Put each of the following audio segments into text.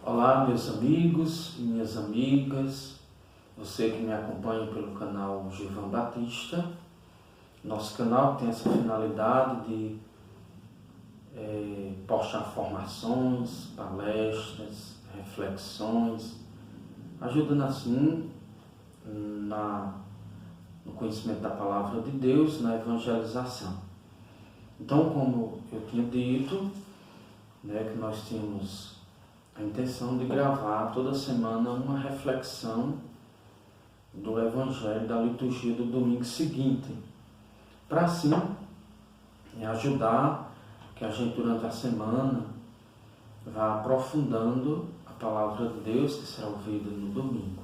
Olá, meus amigos e minhas amigas, você que me acompanha pelo canal Gilvan Batista. Nosso canal tem essa finalidade de postar formações, palestras, reflexões, ajudando assim no conhecimento da Palavra de Deus, na evangelização. Então, como eu tinha dito, que nós tínhamos a intenção de gravar toda semana uma reflexão do Evangelho da liturgia do domingo seguinte, para assim ajudar que a gente durante a semana vá aprofundando a Palavra de Deus que será ouvida no domingo.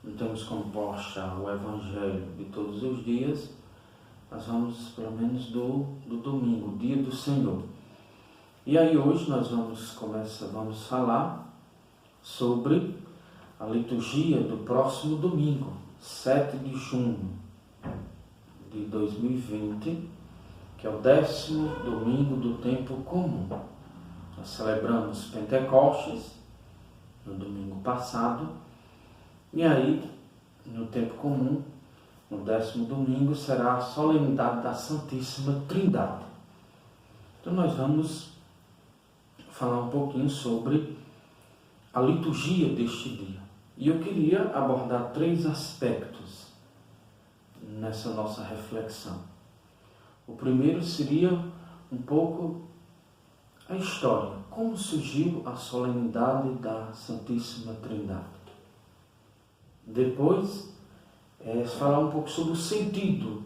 Não temos como postar o Evangelho de todos os dias, mas vamos pelo menos do domingo, dia do Senhor. E aí hoje nós vamos falar sobre a liturgia do próximo domingo, 7 de junho de 2020, que é o 10º domingo do tempo comum. Nós celebramos Pentecostes no domingo passado, e aí, no tempo comum, no 10º domingo, será a solenidade da Santíssima Trindade. Então nós vamos falar um pouquinho sobre a liturgia deste dia. E eu queria abordar 3 aspectos nessa nossa reflexão. O primeiro seria um pouco a história, como surgiu a solenidade da Santíssima Trindade. Depois, falar um pouco sobre o sentido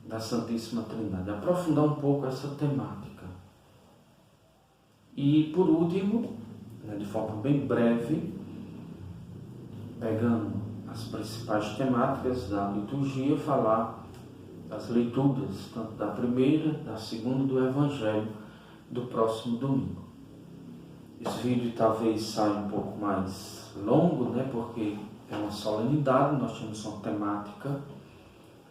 da Santíssima Trindade, aprofundar um pouco essa temática. E por último, de forma bem breve, pegando as principais temáticas da liturgia, falar das leituras, tanto da primeira, da segunda do Evangelho do próximo domingo. Esse vídeo talvez saia um pouco mais longo, porque é uma solenidade, nós temos uma temática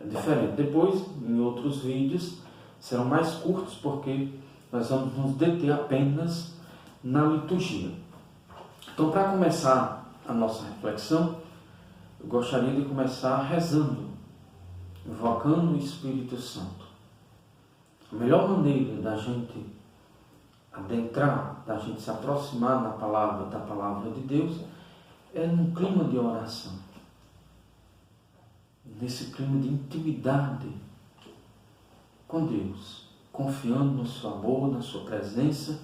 diferente. Depois, em outros vídeos, serão mais curtos, porque nós vamos nos deter apenas na liturgia. Então, para começar a nossa reflexão, eu gostaria de começar rezando, invocando o Espírito Santo. A melhor maneira da gente adentrar, da gente se aproximar da palavra de Deus, é num clima de oração. Nesse clima de intimidade com Deus, confiando no seu amor, na sua presença,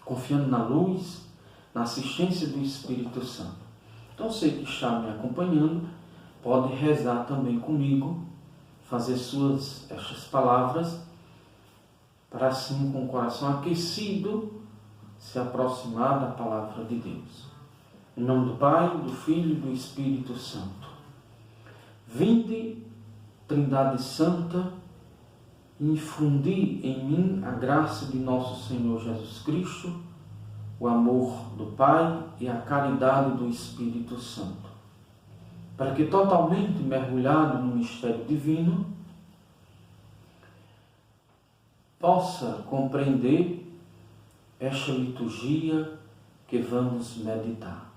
confiando na luz, na assistência do Espírito Santo. Então, você que está me acompanhando, pode rezar também comigo, fazer estas palavras, para assim, com o coração aquecido, se aproximar da palavra de Deus. Em nome do Pai, do Filho e do Espírito Santo. Vinde, Trindade Santa, infundi em mim a graça de nosso Senhor Jesus Cristo, o amor do Pai e a caridade do Espírito Santo, para que totalmente mergulhado no mistério divino, possa compreender esta liturgia que vamos meditar.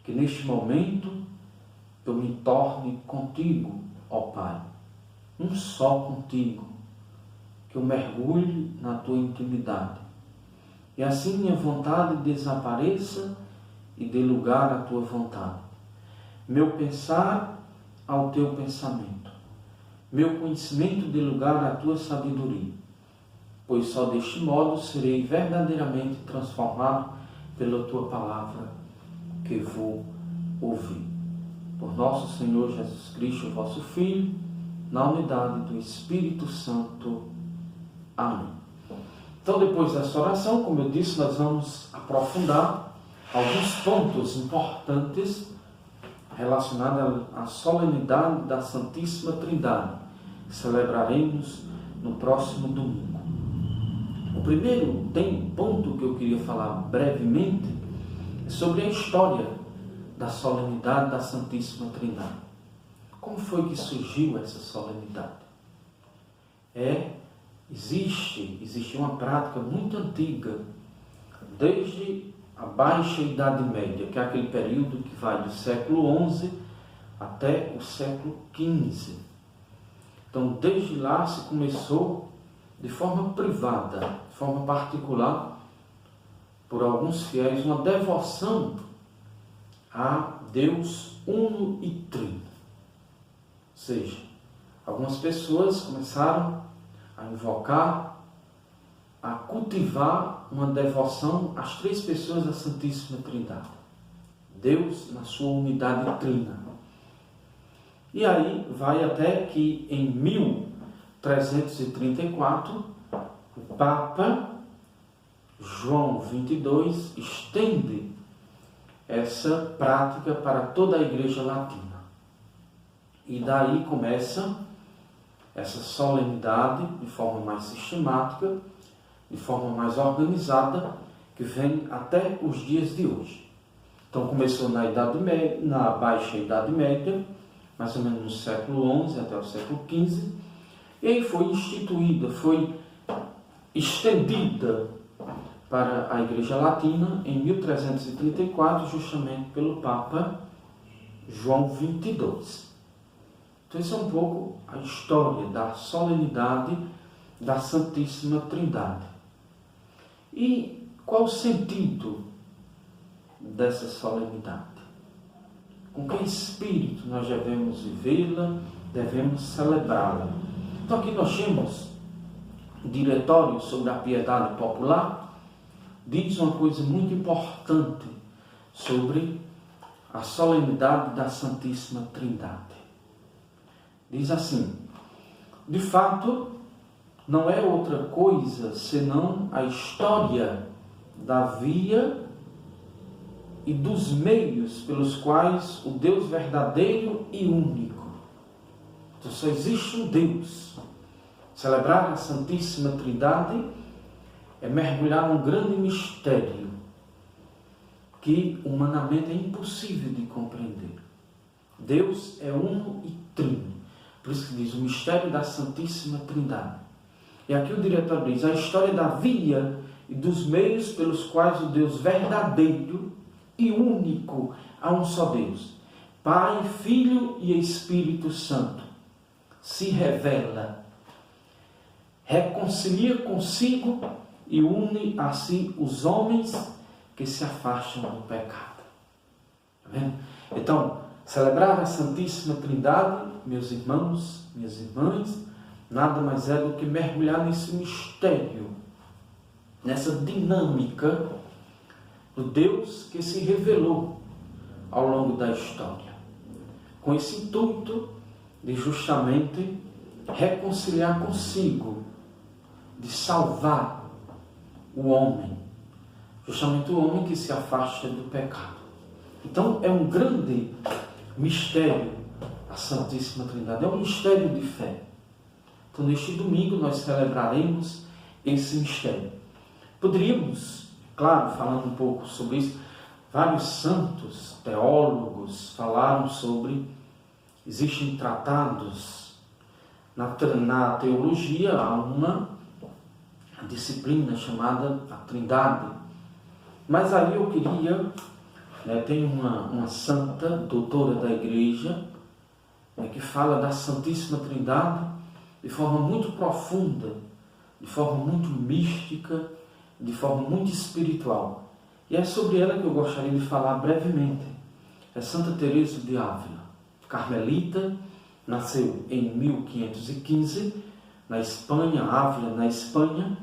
Que neste momento eu me torne contigo, ó Pai, um só contigo, que eu mergulhe na tua intimidade. E assim minha vontade desapareça e dê lugar à tua vontade. Meu pensar ao teu pensamento. Meu conhecimento dê lugar à tua sabedoria. Pois só deste modo serei verdadeiramente transformado pela tua palavra que vou ouvir. Por nosso Senhor Jesus Cristo, vosso Filho, na unidade do Espírito Santo. Amém. Então, depois dessa oração, como eu disse, nós vamos aprofundar alguns pontos importantes relacionados à solenidade da Santíssima Trindade, que celebraremos no próximo domingo. O primeiro ponto que eu queria falar brevemente é sobre a história da solenidade da Santíssima Trindade. Como foi que surgiu essa solenidade? Existe uma prática muito antiga, desde a Baixa Idade Média, que é aquele período que vai do século XI até o século XV. Então, desde lá se começou de forma privada, de forma particular, por alguns fiéis, uma devoção a Deus uno e trino. Ou seja, algumas pessoas começaram a invocar, a cultivar uma devoção às três pessoas da Santíssima Trindade. Deus na sua unidade trina. E aí vai até que em 1334, o Papa João XXII estende essa prática para toda a Igreja Latina. E daí começa essa solenidade de forma mais sistemática, de forma mais organizada, que vem até os dias de hoje. Então começou na Idade Média, na Baixa Idade Média, mais ou menos no século XI até o século XV, e aí foi instituída, foi estendida para a Igreja Latina em 1334, justamente pelo Papa João XXII. Então, isso é um pouco a história da solenidade da Santíssima Trindade. E qual o sentido dessa solenidade? Com que espírito nós devemos vivê-la, devemos celebrá-la? Então, aqui nós temos o Diretório sobre a Piedade Popular, diz uma coisa muito importante sobre a solenidade da Santíssima Trindade. Diz assim: de fato, não é outra coisa senão a história da via e dos meios pelos quais o Deus verdadeiro e único. Então só existe um Deus. Celebrar a Santíssima Trindade é mergulhar num grande mistério que humanamente é impossível de compreender. Deus é uno e trino. Por isso que diz o mistério da Santíssima Trindade. E aqui o diretor diz a história da via e dos meios pelos quais o Deus verdadeiro e único, há um só Deus, Pai, Filho e Espírito Santo, se revela, reconcilia consigo e une a si os homens que se afastam do pecado. Está vendo? Então, celebrar a Santíssima Trindade, meus irmãos, minhas irmãs, nada mais é do que mergulhar nesse mistério, nessa dinâmica do Deus que se revelou ao longo da história, com esse intuito de justamente reconciliar consigo, de salvar o homem, justamente o homem que se afasta do pecado. Então é um grande mistério a Santíssima Trindade, é um mistério de fé. Então neste domingo nós celebraremos esse mistério. Poderíamos, claro, falando um pouco sobre isso, vários santos, teólogos falaram sobre, existem tratados, na teologia há uma disciplina chamada a Trindade. Mas aí eu queria, tem uma santa, doutora da Igreja, que fala da Santíssima Trindade de forma muito profunda, de forma muito mística, de forma muito espiritual. E é sobre ela que eu gostaria de falar brevemente. É Santa Teresa de Ávila, carmelita, nasceu em 1515, na Espanha, Ávila, na Espanha,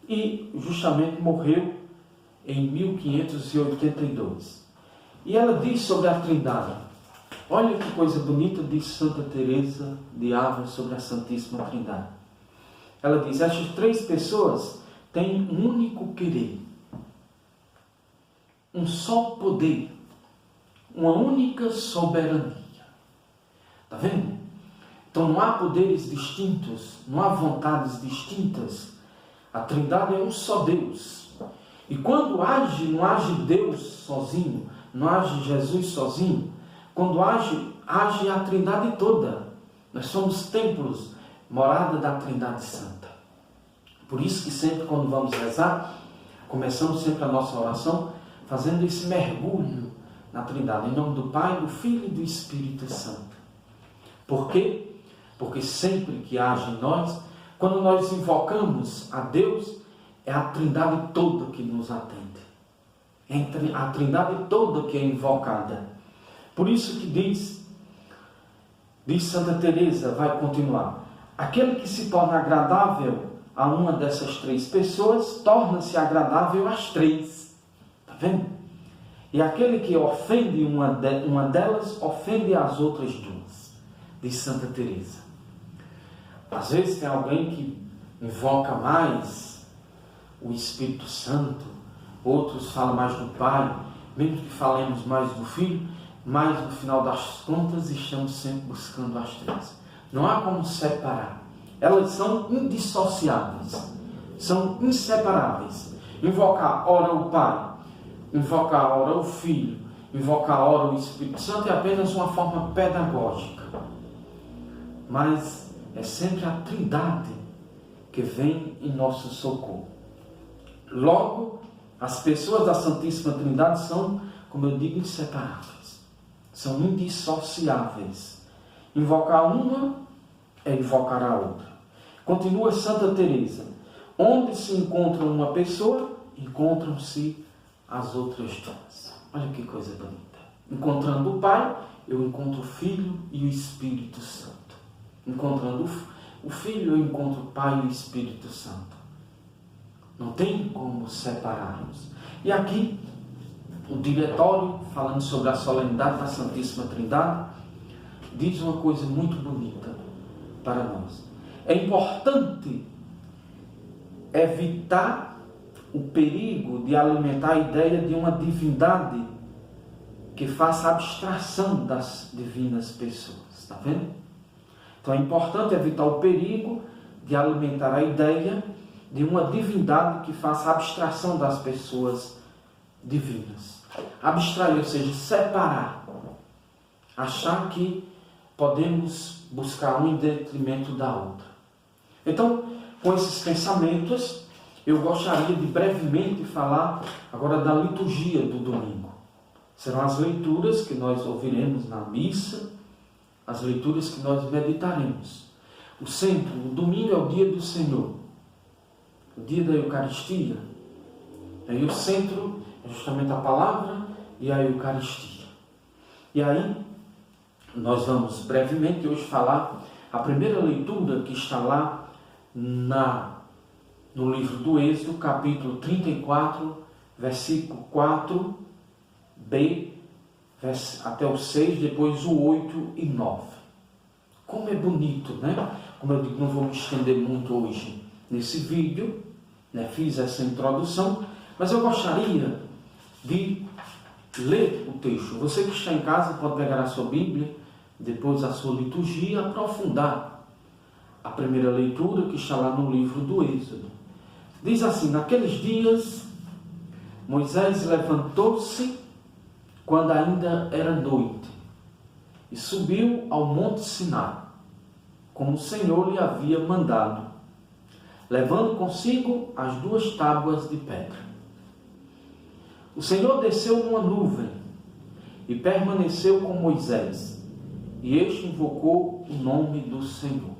e justamente morreu em 1582. E ela diz sobre a Trindade, olha que coisa bonita, diz Santa Teresa de Ávila sobre a Santíssima Trindade. Ela diz, estas três pessoas têm um único querer, um só poder, uma única soberania. Está vendo? Então não há poderes distintos, não há vontades distintas. A Trindade é um só Deus. E quando age, não age Deus sozinho, não age Jesus sozinho. Quando age a Trindade toda. Nós somos templos, morada da Trindade Santa. Por isso que sempre quando vamos rezar, começamos sempre a nossa oração fazendo esse mergulho na Trindade, em nome do Pai, do Filho e do Espírito Santo. Por quê? Porque sempre que age em nós, quando nós invocamos a Deus, é a Trindade toda que nos atende. É a Trindade toda que é invocada. Por isso que diz Santa Teresa, vai continuar: aquele que se torna agradável a uma dessas três pessoas, torna-se agradável às três. Está vendo? E aquele que ofende uma delas, ofende as outras duas. Diz Santa Teresa. Às vezes tem alguém que invoca mais o Espírito Santo, outros falam mais do Pai, mesmo que falemos mais do Filho, mas no final das contas estamos sempre buscando as três. Não há como separar. Elas são indissociáveis, são inseparáveis. Invocar ora o Pai, invocar ora o Filho, invocar ora o Espírito Santo é apenas uma forma pedagógica. Mas é sempre a Trindade que vem em nosso socorro. Logo, as pessoas da Santíssima Trindade são, como eu digo, inseparáveis. São indissociáveis. Invocar uma é invocar a outra. Continua Santa Teresa: onde se encontra uma pessoa, encontram-se as outras duas. Olha que coisa bonita. Encontrando o Pai, eu encontro o Filho e o Espírito Santo. Encontrando o Filho, eu encontro o Pai e o Espírito Santo. Não tem como separarmos. E aqui, o diretório, falando sobre a solenidade da Santíssima Trindade, diz uma coisa muito bonita para nós. É importante evitar o perigo de alimentar a ideia de uma divindade que faça abstração das divinas pessoas. Está vendo? Então é importante evitar o perigo de alimentar a ideia de uma divindade que faça abstração das pessoas divinas. Abstrair, ou seja, separar. Achar que podemos buscar um em detrimento da outra. Então, com esses pensamentos, eu gostaria de brevemente falar agora da liturgia do domingo. Serão as leituras que nós ouviremos na missa, as leituras que nós meditaremos. O centro, o domingo é o dia do Senhor, o dia da Eucaristia. E o centro é justamente a palavra e a Eucaristia. E aí, nós vamos brevemente hoje falar a primeira leitura que está lá no livro do Êxodo, capítulo 34, versículo 4b, até o 6, depois o 8 e 9. Como é bonito, né? Como eu digo, não vou me estender muito hoje nesse vídeo, né? Fiz essa introdução, mas eu gostaria de ler o texto. Você que está em casa pode pegar a sua Bíblia, depois a sua liturgia e aprofundar a primeira leitura que está lá no livro do Êxodo. Diz assim: naqueles dias, Moisés levantou-se quando ainda era noite e subiu ao monte Sinai, como o Senhor lhe havia mandado, levando consigo as 2 tábuas de pedra. O Senhor desceu numa nuvem e permaneceu com Moisés, e este invocou o nome do Senhor.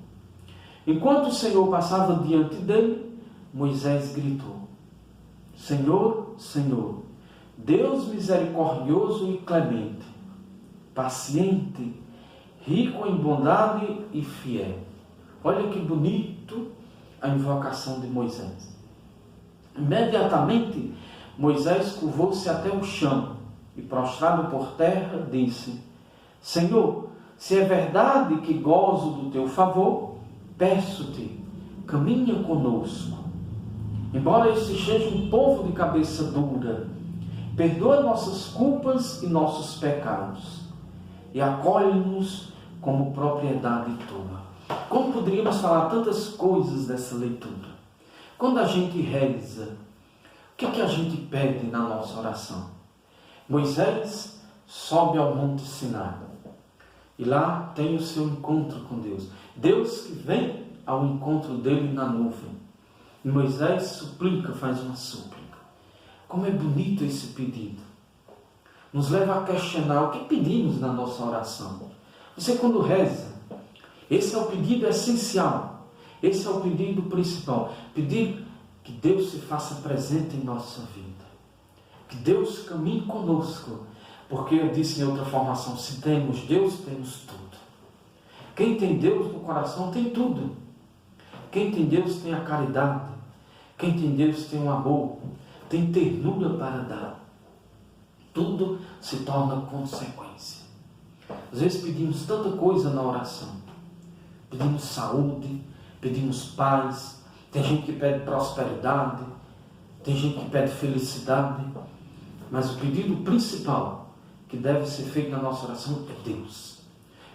Enquanto o Senhor passava diante dele, Moisés gritou: Senhor, Senhor, Deus misericordioso e clemente, paciente, rico em bondade e fiel. Olha que bonito a invocação de Moisés. Imediatamente, Moisés curvou-se até o chão e, prostrado por terra, disse: Senhor, se é verdade que gozo do teu favor, peço-te, caminha conosco. Embora este seja um povo de cabeça dura, perdoa nossas culpas e nossos pecados e acolhe-nos como propriedade tua. Como poderíamos falar tantas coisas dessa leitura? Quando a gente reza, o que a gente pede na nossa oração? Moisés sobe ao Monte Sinai e lá tem o seu encontro com Deus. Deus que vem ao encontro dele na nuvem. E Moisés suplica, faz uma súplica. Como é bonito esse pedido. Nos leva a questionar o que pedimos na nossa oração. Você quando reza, esse é o pedido essencial. Esse é o pedido principal. Pedir que Deus se faça presente em nossa vida. Que Deus caminhe conosco. Porque eu disse em outra formação, se temos Deus, temos tudo. Quem tem Deus no coração tem tudo. Quem tem Deus tem a caridade. Quem tem Deus tem o amor. Tem ternura para dar. Tudo se torna consequência. Às vezes pedimos tanta coisa na oração. Pedimos saúde, pedimos paz. Tem gente que pede prosperidade. Tem gente que pede felicidade. Mas o pedido principal que deve ser feito na nossa oração é Deus.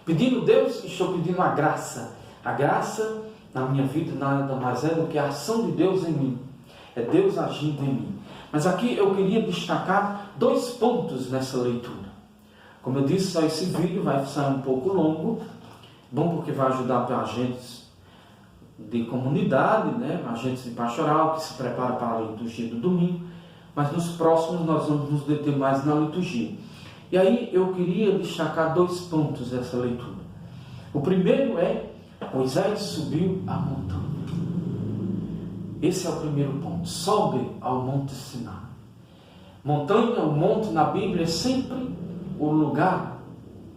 Pedindo Deus, estou pedindo a graça. A graça na minha vida nada mais é do que a ação de Deus em mim. É Deus agindo em mim. Mas aqui eu queria destacar 2 pontos nessa leitura. Como eu disse, só esse vídeo vai ser um pouco longo. Bom porque vai ajudar para agentes de comunidade, agentes de pastoral que se preparam para a liturgia do domingo. Mas nos próximos nós vamos nos deter mais na liturgia. E aí eu queria destacar 2 pontos dessa leitura. O primeiro é, Moisés subiu a montanha. Esse é o primeiro ponto. Sobe ao Monte Sinai. Montanha, o monte na Bíblia é sempre o lugar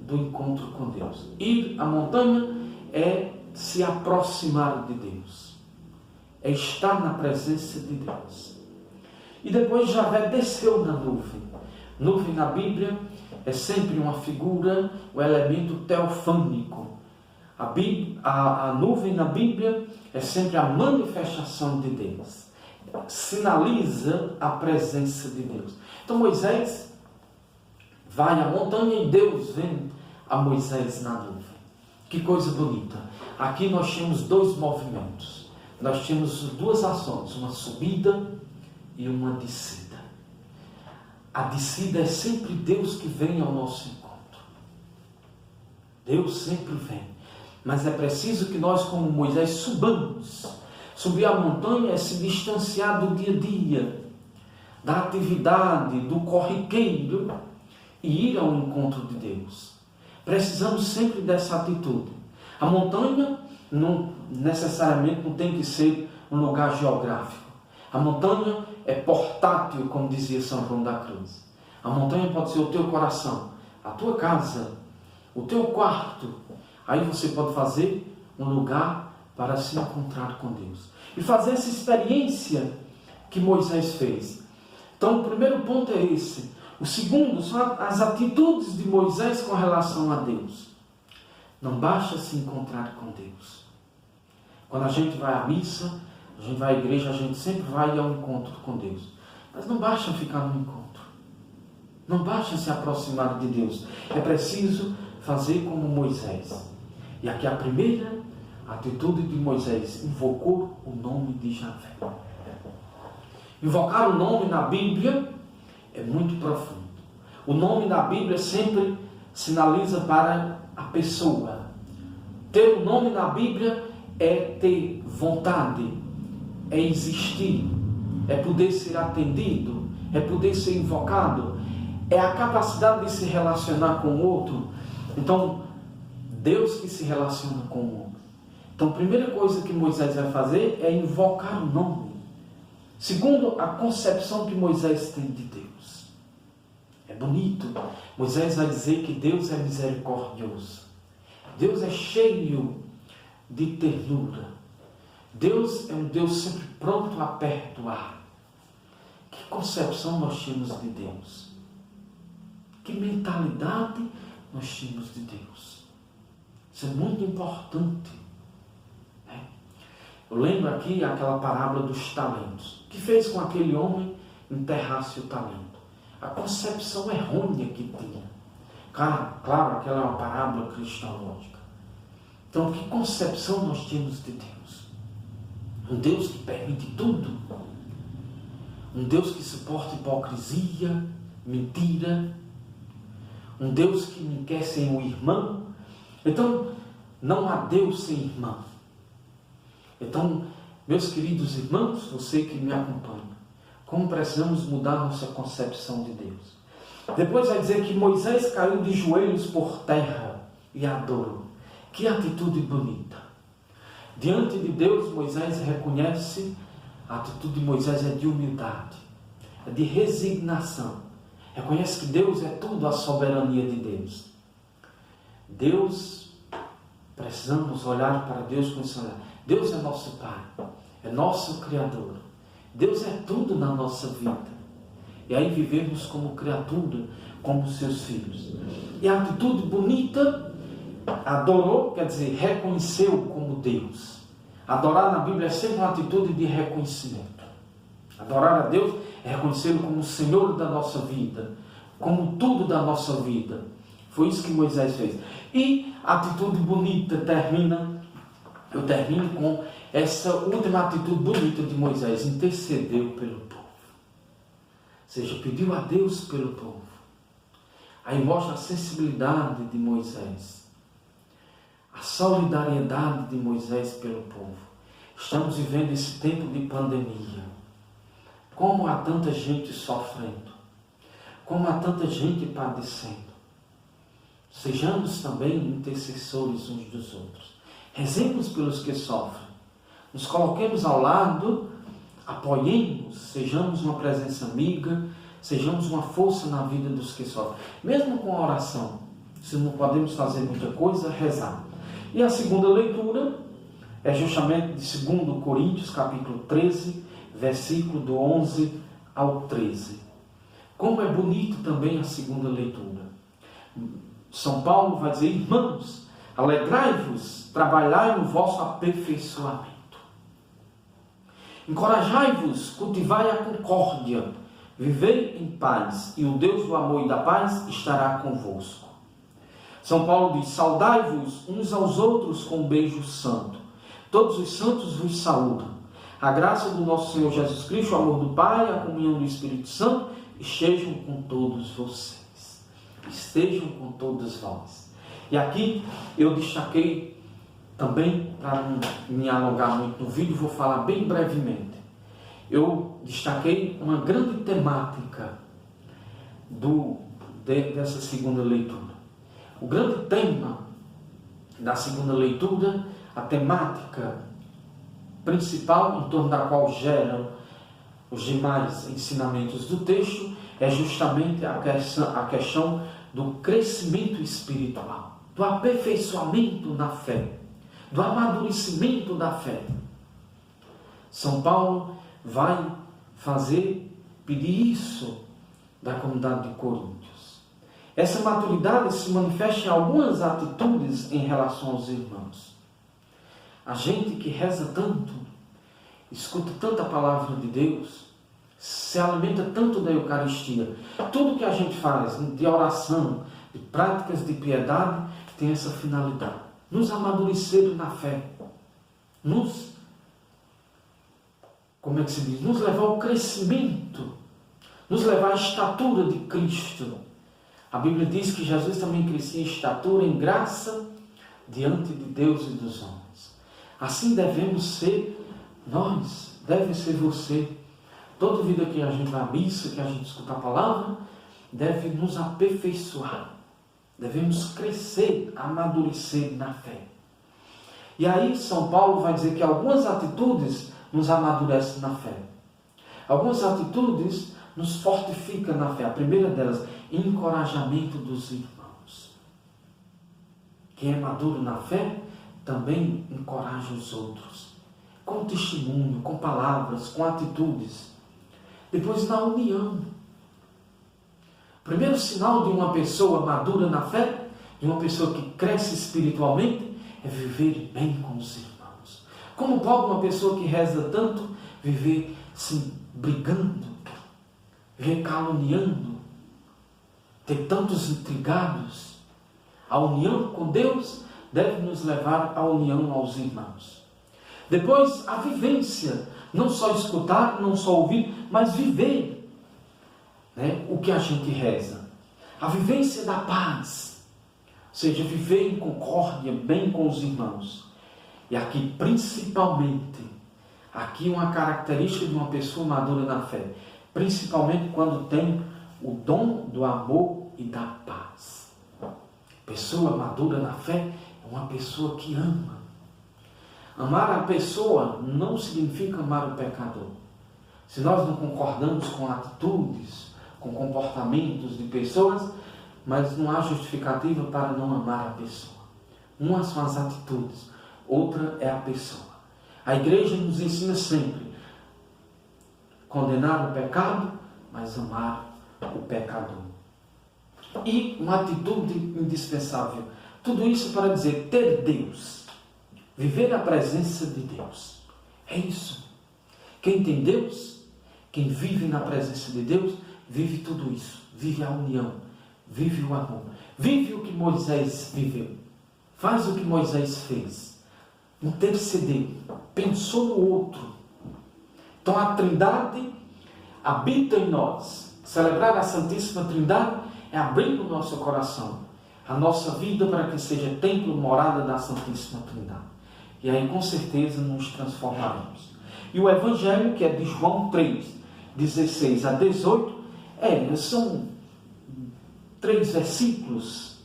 do encontro com Deus. Ir à montanha é se aproximar de Deus. É estar na presença de Deus. E depois Javé desceu na nuvem. Nuvem na Bíblia é sempre uma figura, o elemento teofânico. A nuvem na Bíblia é sempre a manifestação de Deus. Sinaliza a presença de Deus. Então Moisés vai à montanha e Deus vem a Moisés na nuvem. Que coisa bonita. Aqui nós temos 2 movimentos. Nós temos 2 ações, uma subida e uma descida. A descida é sempre Deus que vem ao nosso encontro. Deus sempre vem. Mas é preciso que nós, como Moisés, subamos. Subir a montanha é se distanciar do dia a dia, da atividade, do corriqueiro e ir ao encontro de Deus. Precisamos sempre dessa atitude. A montanha não necessariamente não tem que ser um lugar geográfico. A montanha é portátil, como dizia São João da Cruz. A montanha pode ser o teu coração, a tua casa, o teu quarto. Aí você pode fazer um lugar para se encontrar com Deus. E fazer essa experiência que Moisés fez. Então, o primeiro ponto é esse. O segundo são as atitudes de Moisés com relação a Deus. Não basta se encontrar com Deus. Quando a gente vai à missa, a gente vai à igreja, a gente sempre vai ao encontro com Deus. Mas não basta ficar no encontro. Não basta se aproximar de Deus. É preciso fazer como Moisés. E aqui a primeira atitude de Moisés, invocou o nome de Javé. Invocar o nome na Bíblia é muito profundo. O nome na Bíblia sempre sinaliza para a pessoa. Ter o nome na Bíblia é ter vontade, é existir, é poder ser atendido, é poder ser invocado, é a capacidade de se relacionar com o outro. Então, Deus que se relaciona com o homem. Então, a primeira coisa que Moisés vai fazer é invocar o nome. Segundo, a concepção que Moisés tem de Deus. É bonito. Moisés vai dizer que Deus é misericordioso. Deus é cheio de ternura. Deus é um Deus sempre pronto a perdoar. Que concepção nós temos de Deus? Que mentalidade nós temos de Deus? Isso é muito importante. Eu lembro aqui aquela parábola dos talentos. O que fez com aquele homem enterrasse o talento? A concepção errônea que tinha. Claro, aquela é uma parábola cristológica. Então, que concepção nós temos de Deus? Um Deus que permite tudo. Um Deus que suporta hipocrisia, mentira. Um Deus que não quer ser um irmão. Então, não há Deus sem irmão. Então, meus queridos irmãos, você que me acompanha, como precisamos mudar nossa concepção de Deus. Depois vai dizer que Moisés caiu de joelhos por terra e adorou. Que atitude bonita! Diante de Deus, Moisés reconhece, a atitude de Moisés é de humildade, é de resignação. Reconhece que Deus é tudo, a soberania de Deus. Deus, precisamos olhar para Deus com esse olhar. Deus é nosso Pai, é nosso Criador. Deus é tudo na nossa vida. E aí vivemos como criatura, como seus filhos. E a atitude bonita, adorou, quer dizer, reconheceu como Deus. Adorar na Bíblia é sempre uma atitude de reconhecimento. Adorar a Deus é reconhecê-lo como o Senhor da nossa vida, como tudo da nossa vida. Foi isso que Moisés fez. E a atitude bonita eu termino com essa última atitude bonita de Moisés, intercedeu pelo povo. Ou seja, pediu a Deus pelo povo. Aí mostra a sensibilidade de Moisés, a solidariedade de Moisés pelo povo. Estamos vivendo esse tempo de pandemia. Como há tanta gente sofrendo, como há tanta gente padecendo. Sejamos também intercessores uns dos outros. Rezemos pelos que sofrem. Nos coloquemos ao lado, apoiemos, sejamos uma presença amiga, sejamos uma força na vida dos que sofrem. Mesmo com a oração, se não podemos fazer muita coisa, rezar. E a segunda leitura é justamente de 2 Coríntios, capítulo 13, versículo do 11 ao 13. Como é bonito também a segunda leitura. São Paulo vai dizer: irmãos, alegrai-vos, trabalhai no vosso aperfeiçoamento. Encorajai-vos, cultivai a concórdia, vivei em paz, e o Deus do amor e da paz estará convosco. São Paulo diz: saudai-vos uns aos outros com um beijo santo. Todos os santos vos saúdam. A graça do nosso Senhor Jesus Cristo, o amor do Pai, a comunhão do Espírito Santo, estejam com todos vocês. Estejam com todos vós. E aqui eu destaquei também, para não me alongar muito no vídeo, vou falar bem brevemente. Eu destaquei uma grande temática dessa segunda leitura. O grande tema da segunda leitura, a temática principal em torno da qual geram os demais ensinamentos do texto, é justamente a questão do crescimento espiritual, do aperfeiçoamento na fé, do amadurecimento da fé. São Paulo vai pedir isso da comunidade de Coríntios. Essa maturidade se manifesta em algumas atitudes em relação aos irmãos. A gente que reza tanto, escuta tanta palavra de Deus, se alimenta tanto da Eucaristia. Tudo que a gente faz de oração, de práticas de piedade, tem essa finalidade. Nos amadurecer na fé. Nos levar ao crescimento. Nos levar à estatura de Cristo. A Bíblia diz que Jesus também crescia em estatura, em graça, diante de Deus e dos homens. Assim devemos ser nós, deve ser você. Toda vida que a gente vai à missa, que a gente escuta a palavra, deve nos aperfeiçoar. Devemos crescer, amadurecer na fé. E aí São Paulo vai dizer que algumas atitudes nos amadurecem na fé. Algumas atitudes nos fortificam na fé. A primeira delas, encorajamento dos irmãos. Quem é maduro na fé, também encoraja os outros. Com testemunho, com palavras, com atitudes. Depois, na união. O primeiro sinal de uma pessoa madura na fé, de uma pessoa que cresce espiritualmente, é viver bem com os irmãos. Como pode uma pessoa que reza tanto viver se brigando, viver caluniando, ter tantos intrigados? A união com Deus deve nos levar à união aos irmãos. Depois, a vivência. Não só escutar, não só ouvir, mas viver, o que a gente reza. A vivência da paz. Ou seja, viver em concórdia, bem com os irmãos. E aqui, principalmente, uma característica de uma pessoa madura na fé. principalmente quando tem o dom do amor e da paz. Pessoa madura na fé é uma pessoa que ama. Amar a pessoa não significa amar o pecador. Se nós não concordamos com atitudes, com comportamentos de pessoas, mas não há justificativa para não amar a pessoa. Uma são as atitudes, outra é a pessoa. A igreja nos ensina sempre a condenar o pecado, mas amar o pecador. E uma atitude indispensável. Tudo isso para dizer, ter Deus. Viver na presença de Deus. É isso. Quem tem Deus, quem vive na presença de Deus, vive tudo isso. Vive a união, vive o amor. Vive o que Moisés viveu. Faz o que Moisés fez. Intercedeu. Pensou no outro. Então a Trindade habita em nós. Celebrar a Santíssima Trindade é abrir o nosso coração, a nossa vida, para que seja templo, morada da Santíssima Trindade. E aí com certeza nos transformaremos. E o Evangelho, que é de João 3, 16 a 18, são 3 versículos.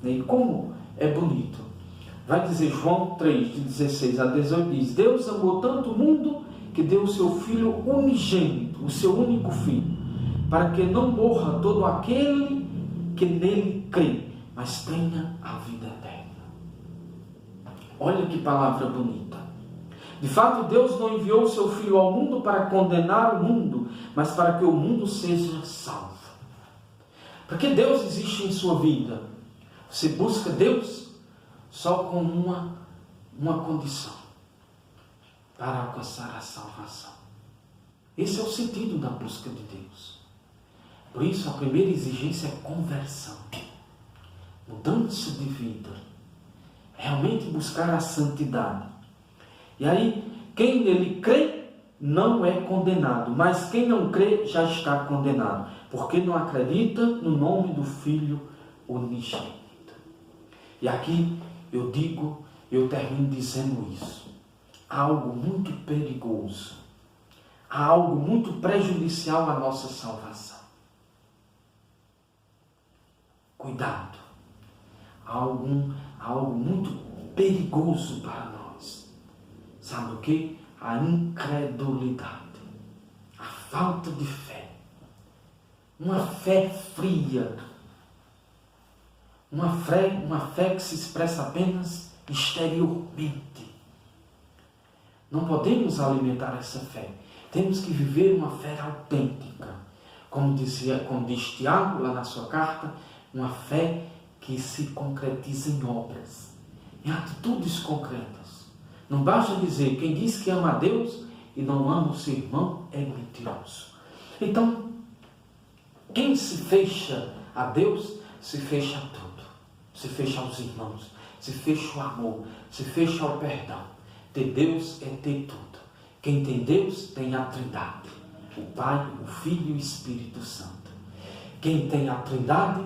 E como é bonito. Vai dizer João 3, de 16 a 18, diz: Deus amou tanto o mundo que deu o seu Filho unigênito, o seu único Filho, para que não morra todo aquele que nele crê, mas tenha a vida eterna. Olha que palavra bonita. De fato, Deus não enviou o seu Filho ao mundo para condenar o mundo, mas para que o mundo seja salvo. Porque Deus existe em sua vida. Você busca Deus só com uma condição: para alcançar a salvação. Esse é o sentido da busca de Deus. Por isso, a primeira exigência é conversão, mudança de vida, realmente buscar a santidade. E aí, quem nele crê não é condenado, mas quem não crê já está condenado, porque não acredita no nome do Filho unigênito. E aqui eu termino dizendo isso. Há algo muito perigoso, há algo muito prejudicial à nossa salvação. Cuidado. Há algo muito perigoso para nós. Sabe o que? A incredulidade. A falta de fé. Uma fé fria. Uma fé que se expressa apenas exteriormente. Não podemos alimentar essa fé. Temos que viver uma fé autêntica. Como diz Tiago lá na sua carta, uma fé que se concretiza em obras, em atitudes concretas. Não basta dizer, quem diz que ama a Deus e não ama o seu irmão é mentiroso. Então, quem se fecha a Deus, se fecha a tudo. Se fecha aos irmãos, se fecha ao amor, se fecha ao perdão. Ter Deus é ter tudo. Quem tem Deus tem a Trindade, o Pai, o Filho e o Espírito Santo. Quem tem a Trindade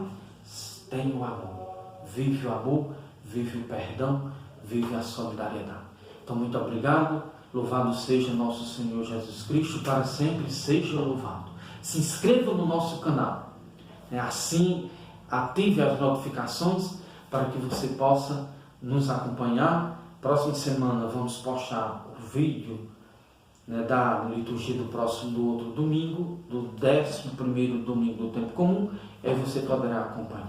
tem o amor. Vive o amor, vive o perdão, vive a solidariedade. Então, muito obrigado. Louvado seja nosso Senhor Jesus Cristo, para sempre seja louvado. Se inscreva no nosso canal. Assim, ative as notificações para que você possa nos acompanhar. Próxima semana vamos postar o vídeo da liturgia do outro domingo, do 11º domingo do tempo comum. Aí você poderá acompanhar.